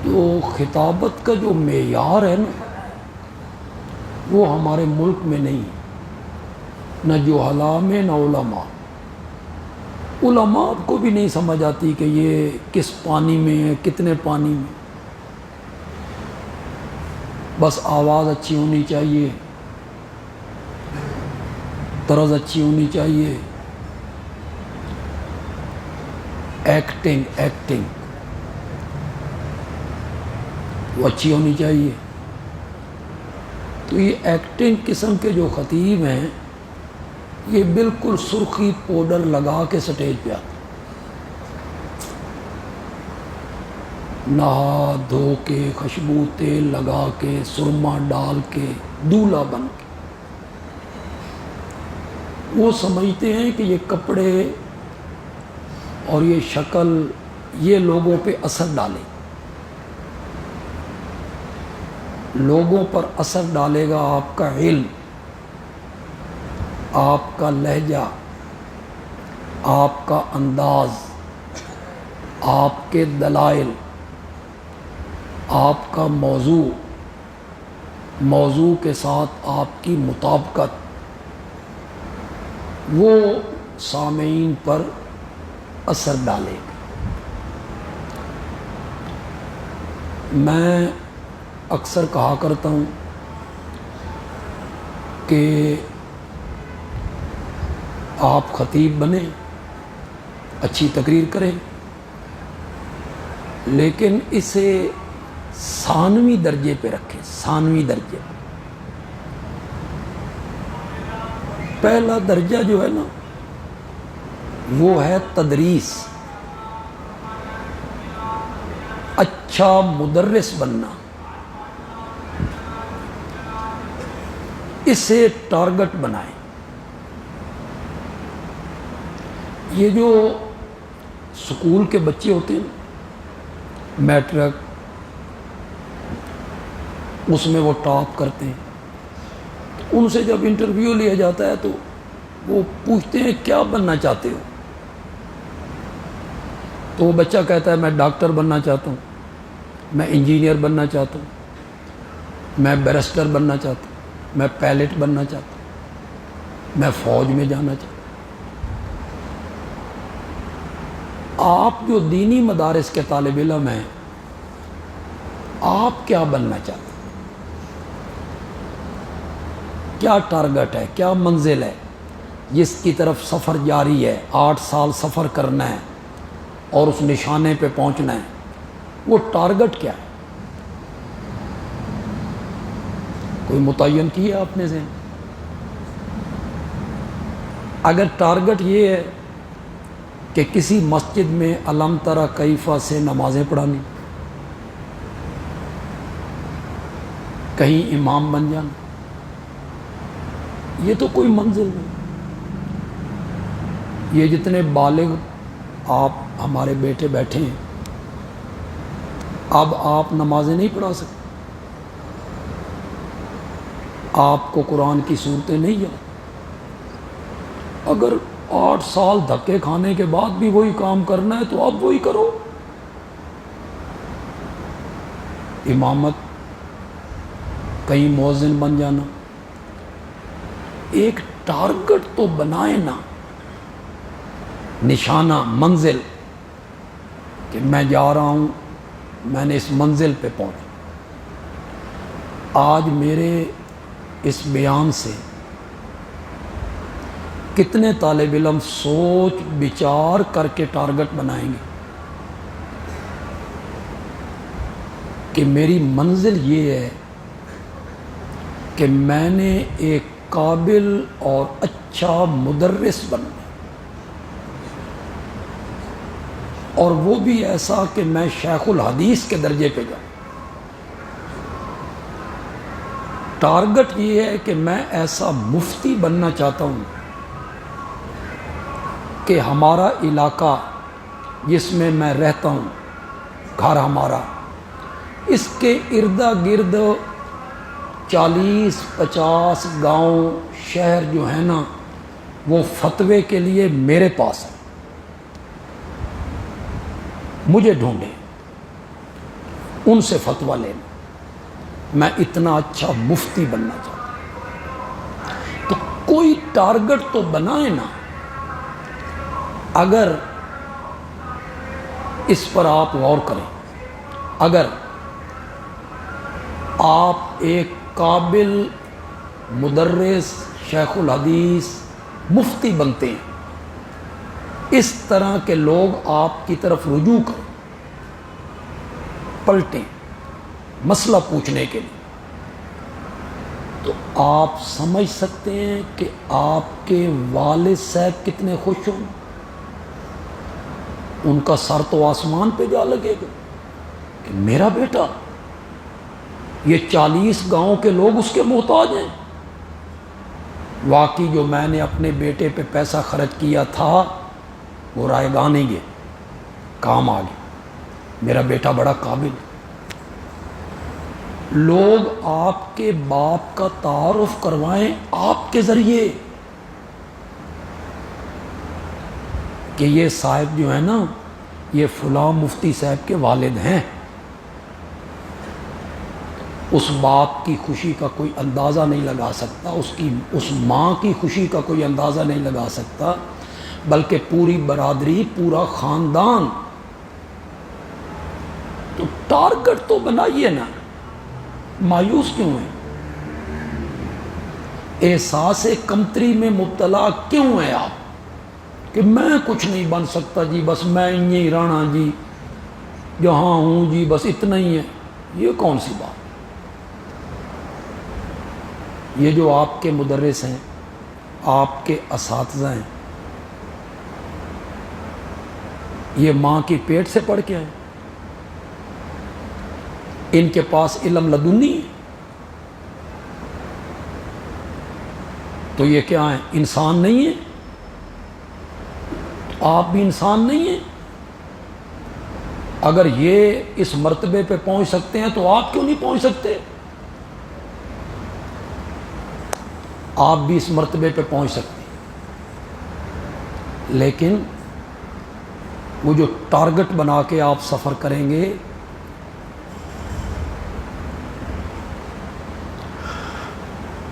تو خطابت کا جو معیار ہے نا وہ ہمارے ملک میں نہیں، نہ جہلاء میں نہ علماء کو بھی نہیں سمجھ آتی کہ یہ کس پانی میں ہے، کتنے پانی میں. بس آواز اچھی ہونی چاہیے، طرز اچھی ہونی چاہیے، ایکٹنگ وہ اچھی ہونی چاہیے. تو یہ ایکٹنگ قسم کے جو خطیب ہیں یہ بالکل سرخی پاؤڈر لگا کے سٹیج پہ آتے، نہا دھو کے خوشبو تیل لگا کے سرما ڈال کے دولہا بن کے. وہ سمجھتے ہیں کہ یہ کپڑے اور یہ شکل یہ لوگوں پہ اثر ڈالے، لوگوں پر اثر ڈالے گا آپ کا علم، آپ کا لہجہ، آپ کا انداز، آپ کے دلائل، آپ کا موضوع کے ساتھ آپ کی مطابقت، وہ سامعین پر اثر ڈالے گا. میں اکثر کہا کرتا ہوں کہ آپ خطیب بنیں، اچھی تقریر کریں، لیکن اسے ثانوی درجے پہ رکھیں. ثانوی درجے پہ پہلا درجہ جو ہے نا وہ ہے تدریس، اچھا مدرس بننا. اسے ٹارگٹ بنائیں. یہ جو سکول کے بچے ہوتے ہیں میٹرک، اس میں وہ ٹاپ کرتے ہیں، ان سے جب انٹرویو لیا جاتا ہے تو وہ پوچھتے ہیں کیا بننا چاہتے ہو؟ تو وہ بچہ کہتا ہے میں ڈاکٹر بننا چاہتا ہوں، میں انجینئر بننا چاہتا ہوں، میں بیرسٹر بننا چاہتا ہوں، میں پائلٹ بننا چاہتا ہوں، میں فوج میں جانا چاہتا ہوں. آپ جو دینی مدارس کے طالب علم ہیں، آپ کیا بننا چاہتے ہیں؟ کیا ٹارگٹ ہے، کیا منزل ہے جس کی طرف سفر جاری ہے؟ 8 سال سفر کرنا ہے اور اس نشانے پہ پہنچنا ہے. وہ ٹارگٹ کیا ہے؟ کوئی متعین کیا آپ نے ذہن؟ اگر ٹارگٹ یہ ہے کہ کسی مسجد میں الم تری کیف سے نمازیں پڑھانی، کہیں امام بن جانا، یہ تو کوئی منزل نہیں. یہ جتنے بالغ آپ ہمارے بیٹے بیٹھے ہیں، اب آپ نمازیں نہیں پڑھا سکتے، آپ کو قرآن کی صورتیں نہیں یاد. اگر 8 سال دھکے کھانے کے بعد بھی وہی کام کرنا ہے تو اب وہی کرو. امامت، کہیں مؤذن بن جانا. ایک ٹارگٹ تو بنائے نا، نشانہ، منزل، کہ میں جا رہا ہوں، میں نے اس منزل پہ پہنچا. آج میرے اس بیان سے کتنے طالب علم سوچ بچار کر کے ٹارگٹ بنائیں گے کہ میری منزل یہ ہے کہ میں نے ایک قابل اور اچھا مدرس بننا، اور وہ بھی ایسا کہ میں شیخ الحدیث کے درجے پہ جاؤں. ٹارگٹ یہ ہے کہ میں ایسا مفتی بننا چاہتا ہوں کہ ہمارا علاقہ جس میں میں رہتا ہوں، گھر ہمارا، اس کے ارد گرد 40-50 گاؤں شہر جو ہیں نا وہ فتوے کے لیے میرے پاس ہیں، مجھے ڈھونڈیں. ان سے فتویٰ لینا، میں اتنا اچھا مفتی بننا چاہتا ہوں۔ تو کوئی ٹارگٹ تو بنائے نا۔ اگر اس پر آپ غور کریں، اگر آپ ایک قابل مدرس، شیخ الحدیث، مفتی بنتے ہیں، اس طرح کے لوگ آپ کی طرف رجوع کریں، پلٹیں مسئلہ پوچھنے کے لیے، تو آپ سمجھ سکتے ہیں کہ آپ کے والد صاحب کتنے خوش ہوں۔ ان کا سر تو آسمان پہ جا لگے گا کہ میرا بیٹا، یہ 40 گاؤں کے لوگ اس کے محتاج ہیں۔ واقعی جو میں نے اپنے بیٹے پہ پیسہ خرچ کیا تھا وہ رائے گاہ نہیں گئے، کام آ گیا، میرا بیٹا بڑا قابل ہے۔ لوگ آپ کے باپ کا تعارف کروائیں آپ کے ذریعے کہ یہ صاحب جو ہے نا، یہ فلاں مفتی صاحب کے والد ہیں۔ اس باپ کی خوشی کا کوئی اندازہ نہیں لگا سکتا، اس ماں کی خوشی کا کوئی اندازہ نہیں لگا سکتا، بلکہ پوری برادری، پورا خاندان۔ تو ٹارگٹ تو بنائیے نا، مایوس کیوں ہیں؟ احساس کمتری میں مبتلا کیوں ہیں آپ کہ میں کچھ نہیں بن سکتا جی، بس میں ہی رہنا جی، جہاں ہوں جی بس اتنا ہی ہے؟ یہ کون سی بات؟ یہ جو آپ کے مدرس ہیں، آپ کے اساتذہ ہیں، یہ ماں کی پیٹ سے پڑھ کے آئے، ان کے پاس علم لدنی ہے، تو یہ کیا ہیں؟ انسان نہیں ہے؟ آپ بھی انسان نہیں ہیں؟ اگر یہ اس مرتبے پہ پہنچ سکتے ہیں تو آپ کیوں نہیں پہنچ سکتے؟ آپ بھی اس مرتبے پہ پہنچ سکتے ہیں، لیکن وہ جو ٹارگٹ بنا کے آپ سفر کریں گے،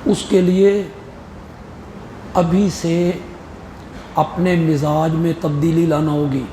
اس کے لیے ابھی سے اپنے مزاج میں تبدیلی لانا ہوگی۔